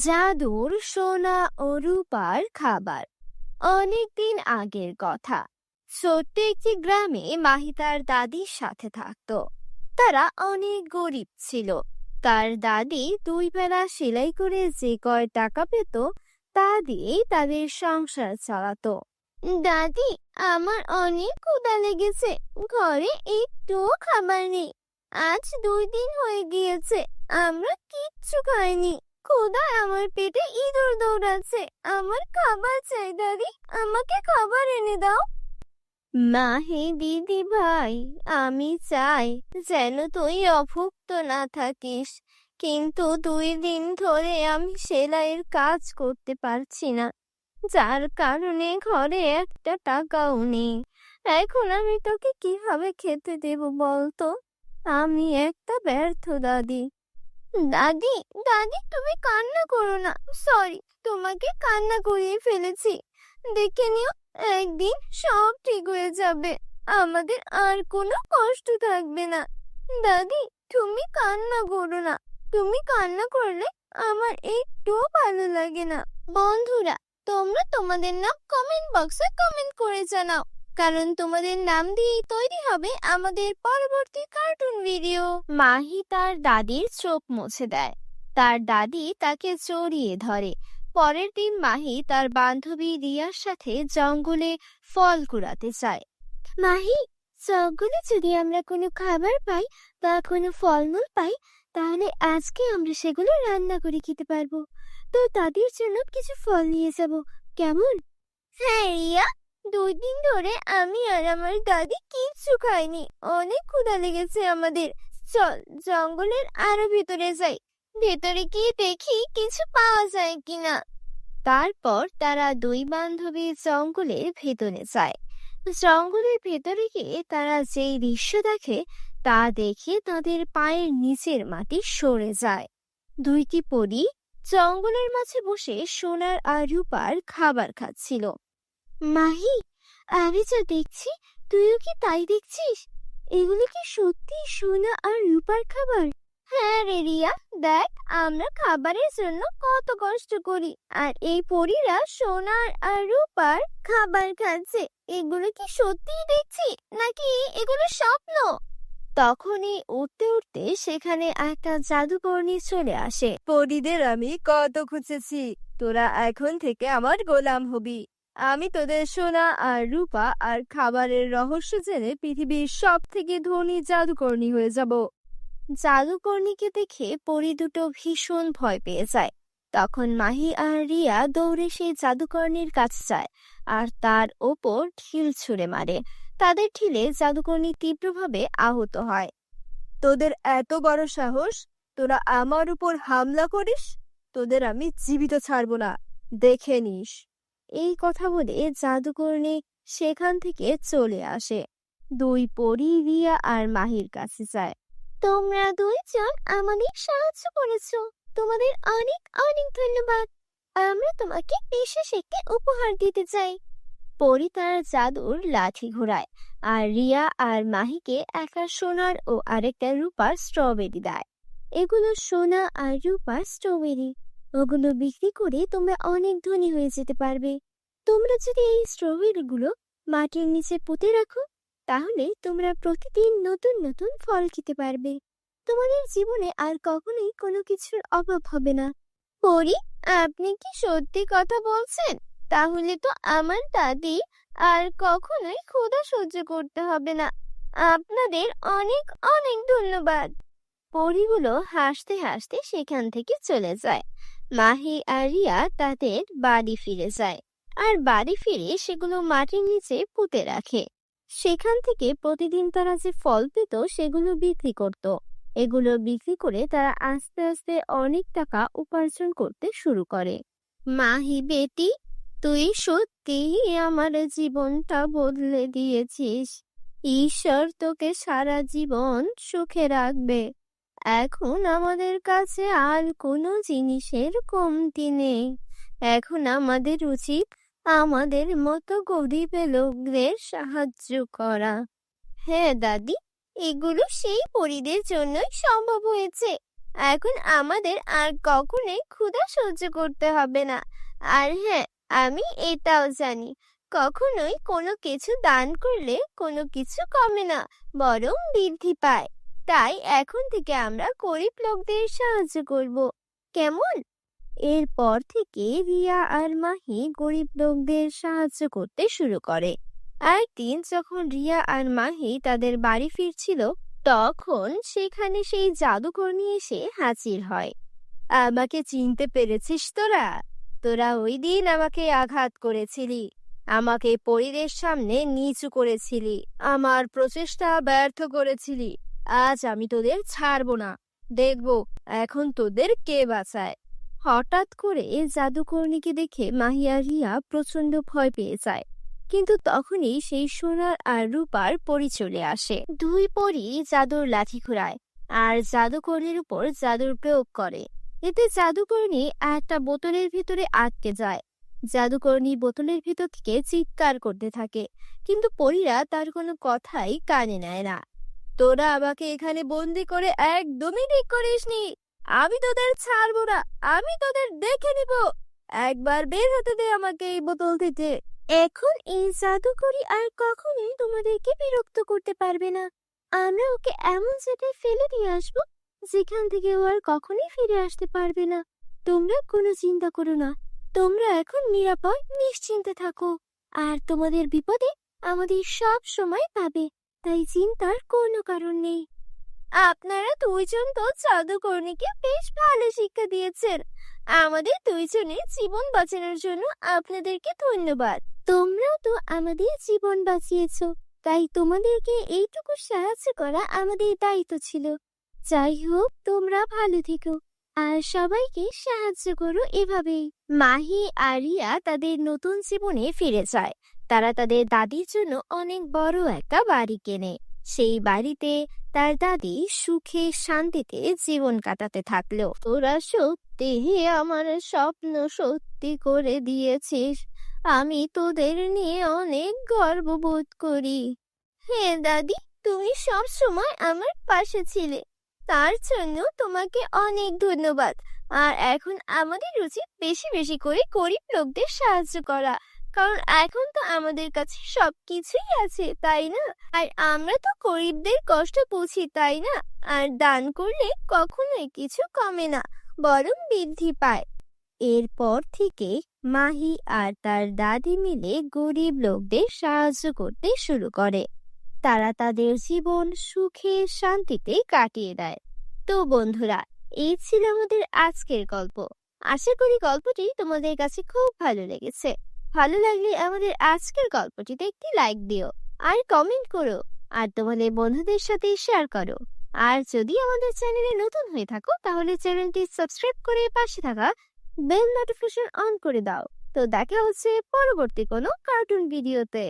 জাদুর সোনা ও রূপার খাবার। অনেকদিন আগের কথা। ছোট্ট একটি গ্রামে মাহি তার দাদির সাথে থাকতো। তারা অনেক গরিব ছিল। তার দাদি দুই বেলা সেলাই করে যে কয় টাকা পেত তা দিয়েই তাদের সংসার চালাতো। দাদি, আমার অনেক ক্ষুধা লেগেছে, ঘরে একটুও খাবার নেই। আজ 2 দিন হয়ে গিয়েছে, আমরা কিচ্ছু খাইনি। ক্ষুধায় আমার পেটে ইঁদুর দৌড়াচ্ছে। আমার খাবার চাই দাদি, আমাকে খাবার এনে দাও। মাহে দিদি ভাই, আমি চাই যেন তুই অভুক্ত না থাকিস, কিন্তু 2 দিন ধরে আমি সেলাইয়ের কাজ করতে পারছি না, যার কারণে ঘরে একটা টাকাও নেই। এখন আমি তোকে কিভাবে খেতে দেব বলতো? আমি একটা ব্যর্থ দাদি। দাদি, দাদি তুমি কান্না করো না। সরি, তোমাকে কান্না করিয়ে ফেলেছি। দেখে নিও, একদিন সব ঠিক হয়ে যাবে। আমাদের আর কোনো কষ্ট থাকবে না। দাদি, তুমি কান্না করো না। তুমি কান্না করলে আমার একটুও ভালো লাগে না। বন্ধুরা, তোমরা তোমাদের নাম কমেন্ট বক্সে কমেন্ট করে জানাও, কারণ তোমাদের নাম দিয়েই তৈরি হবে আমাদের পরবর্তী কার্টুন ভিডিও। মাহি তার দাদির চোখ মুছে দেয়। তার দাদি তাকে জড়িয়ে ধরে। পরের দিন মাহি তার বান্ধবী রিয়ার সাথে জঙ্গলে ফল কুড়াতে যায়। মাহি, জঙ্গলে যদি আমরা কোনো খাবার পাই বা কোনো ফলমূল পাই, তাহলে আজকে আমরা সেগুলো রান্না করে খেতে পারবো। তো দাদির জন্য কিছু ফল নিয়ে যাব, কেমন? হ্যাঁ রিয়া, 2 দিন ধরে আমি আর আমার দাদি কিচ্ছু খাইনি। অনেক ক্ষুধা লেগেছে আমাদের। চল জঙ্গলের আরো ভেতরে যাই, ভেতরে গিয়ে দেখি কিছু পাওয়া যায় কিনা। তারপর তারা দুই বান্ধবী জঙ্গলের ভেতরে যায়। জঙ্গলের ভেতরে গিয়ে তারা যেই দৃশ্য দেখে তা দেখে তাদের পায়ের নিচের মাটি সরে যায়। দুইটি পরী জঙ্গলের মাঝে বসে সোনার আর রূপার খাবার খাচ্ছিল। মাহি, আমি যা দেখছি তুইও কি তাই দেখছিস? এগুলো কি সত্যি সোনা আর রূপার খাবার? হ্যাঁ রে রিয়া, দেখ আমরা খাবারের জন্য কত কষ্ট করি, আর এই পরীরা সোনার আর রূপার খাবার খাচ্ছে। এগুলো কি সত্যিই দেখছি, নাকি এগুলো স্বপ্ন? তখনই উঠতে উঠতে সেখানে একটা জাদুকরনী চলে আসে। পরীদের আমি কত খুঁজেছি, তোরা এখন থেকে আমার গোলাম হবি। আমি তোদের সোনা আর রূপা আর খাবারের রহস্য জেনে পৃথিবীর সব থেকে ধনী জাদুকরনী হয়ে যাব। জাদুকরনীকে দেখে পরী দুটো ভীষণ ভয় পেয়ে যায়। তখন মাহি আর রিয়া দৌড়ে সেই জাদুকরনীর কাছে যায় আর তার ওপর ঢিল ছুঁড়ে মারে। তাদের ঢিলে জাদুকরনী তীব্রভাবে আহত হয়। তোদের এত বড় সাহস, তোরা আমার উপর হামলা করিস? তোদের আমি জীবিত ছাড়বো না, দেখে নিস। এই কথা বলে জাদুকরনী সেখান থেকে চলে আসে। দুই পরী রিয়া আর মাহির কাছে যায়। তোমরা দুইজন আমাদের সাহায্য করেছো, তোমাদের অনেক অনেক ধন্যবাদ। আমরা তোমাকে বিশেষ একটি উপহার দিতে চাই। পরী তার জাদুর লাঠি ঘোরায় আর রিয়া আর মাহিকে একটা সোনার ও আরেকটা রূপার স্ট্রবেরি দেয়। এগুলো সোনা আর রূপার স্ট্রবেরি। ওগুলো বিক্রি করে তোমরা অনেক ধনী হয়ে যেতে পারবে। তোমরা যদি এই স্ট্রবেরিগুলো মাটির নিচে পুঁতে রাখো, তাহলে তোমরা প্রতিদিন নতুন নতুন ফল খেতে পারবে। তোমাদের জীবনে আর কখনোই কোনো কিছুর অভাব হবে না। পরী, আপনি কি সত্যি কথা বলছেন? তাহলে তো আমার দাদি আর কখনোই ক্ষুধা সহ্য করতে হবে না। আপনাদের অনেক অনেক ধন্যবাদ। পরীগুলো হাসতে হাসতে সেখান থেকে চলে যায়। মাহি আর রিয়া তাদের বাড়ি ফিরে যায়, আর বাড়ি ফিরে সেগুলো মাটির নিচে পুঁতে রাখে। সেখান থেকে প্রতিদিন তারা যে ফল পেত সেগুলো বিক্রি করত। এগুলো বিক্রি করে তারা আস্তে আস্তে অনেক টাকা উপার্জন করতে শুরু করে। মাহি বেটি, তুই সত্যিই আমার জীবনটা বদলে দিয়েছিস। ঈশ্বর তোকে সারা জীবন সুখে রাখবে। এখন আমাদের কাছে আর কোনো জিনিসের কমতি নেই। এখন আমাদের উচিত আমাদের মতো গরিব লোকদের সাহায্য করা। হ্যাঁ দাদি, এগুলো সেই পরীদের জন্যই সম্ভব হয়েছে। এখন আমাদের আর কখনোই ক্ষুধা সহ্য করতে হবে না। আর হ্যাঁ, আমি এটাও জানি, কখনোই কোনো কিছু দান করলে কোনো কিছু কমে না, বরং বৃদ্ধি পায়। তাই এখন থেকে আমরা গরিব লোকদের সাহায্য করব, কেমন? এরপর থেকে রিয়া আর মাহি গরিব লোকদের সাহায্য করতে শুরু করে। একদিন যখন রিয়া আর মাহি তাদের বাড়ি ফিরছিল, তখন সেখানে সেই জাদুকরনী এসে হাজির হয়। আমাকে চিনতে পেরেছিস তোরা? তোরা ওই দিন আমাকে আঘাত করেছিলি, আমাকে পরীদের সামনে নিচু করেছিলি, আমার প্রচেষ্টা ব্যর্থ করেছিলি। আজ আমি তোদের ছাড়বো না, দেখবো এখন তোদের কে বাঁচায়। হঠাৎ করে জাদুকরণীকে দেখে মাহি আর রিয়া প্রচন্ড ভয় পেয়ে যায়। কিন্তু তখনই সেই সোনার আর রূপার পরী চলে আসে। দুই পরী জাদুর লাঠি ঘুরায় আর জাদুকরণীর উপর জাদুর প্রয়োগ করে। এতে জাদুকরণী একটা বোতলের ভিতরে আটকে যায়। জাদুকরণী বোতলের ভিতর থেকে চিৎকার করতে থাকে, কিন্তু পরীরা তার কোনো কথাই কানে নেয় না। তোরা আমাকে এখানে বন্দি করে একদমই ঠিক করিসনি, আমি তোদের ছাড়বো না, আমি তোদের দেখে নিব। একবার বের হতে দে আমাকে এই বোতল থেকে। এখন এই জাদুকরি আর কখনোই তোমাদেরকে বিরক্ত করতে পারবে না। আমরা ওকে এমন জায়গায় ফেলে দিয়ে আসবো যেখান থেকে ও আর কখনোই ফিরে আসতে পারবে না। তোমরা কোনো চিন্তা করো না, তোমরা এখন নিরাপদ নিশ্চিন্তে থাকো। আর তোমাদের বিপদে আমাদের সব সময় পাবে, তাই চিন্তার কোনো কারণ নেই। আপনারা দুইজন তো জাদুকরণীকে বেশ ভালো শিক্ষা দিয়েছেন। আমাদের দুইজনের জীবন বাঁচানোর জন্য আপনাদেরকে ধন্যবাদ। তোমরাও তো আমাদের জীবন বাঁচিয়েছো, তাই তোমাদেরকে এইটুকু সাহায্য করা আমাদের দায়িত্ব ছিল। যাই হোক, তোমরা ভালো থেকো আর সবাইকে সাহায্য করো এভাবেই। মাহি আর রিয়া তাদের নতুন জীবনে ফিরে যায়। তারা তাদের দাদির জন্য অনেক বড় একটা বাড়ি কেনে। সেই বাড়িতে তার দাদি সুখে শান্তিতে জীবন কাটাতে থাকলো। তোরা সত্যি আমার স্বপ্ন সত্যি করে দিয়েছিস, আমি তোদের নিয়ে অনেক গর্ববোধ করি। হ্যাঁ দাদি, তুমি সব সময় আমার পাশে ছিলে, তার জন্য তোমাকে অনেক ধন্যবাদ। আর এখন আমাদের উচিত বেশি বেশি করে গরিব লোকদের সাহায্য করা, কারণ এখন তো আমাদের কাছে সবকিছুই আছে, তাই না? আর আমরা তো গরিবদের কষ্ট বুঝি, তাই না? আর দান করলে কখনোই কিছু কমে না, বরং বৃদ্ধি পায়। এরপর থেকে মাহি আর তার দাদি মিলে গরিব লোকদের সাহায্য করতে শুরু করে। তারা তাদের জীবন সুখে শান্তিতে কাটিয়ে দেয়। তো বন্ধুরা, এই ছিল আমাদের আজকের গল্প। আশা করি গল্পটি তোমাদের কাছে খুব ভালো লেগেছে। ভালো লাগলে আমাদের আজকের গল্পটিতে একটি লাইক দিও আর কমেন্ট করো, আর তোমাদের বন্ধুদের সাথে শেয়ার করো। আর যদি আমাদের চ্যানেলে নতুন হয়ে থাকো তাহলে চ্যানেলটি সাবস্ক্রাইব করে পাশে থাকা বেল নোটিফিকেশন অন করে দাও। তো দেখা হচ্ছে পরবর্তী কোনো কার্টুন ভিডিওতে।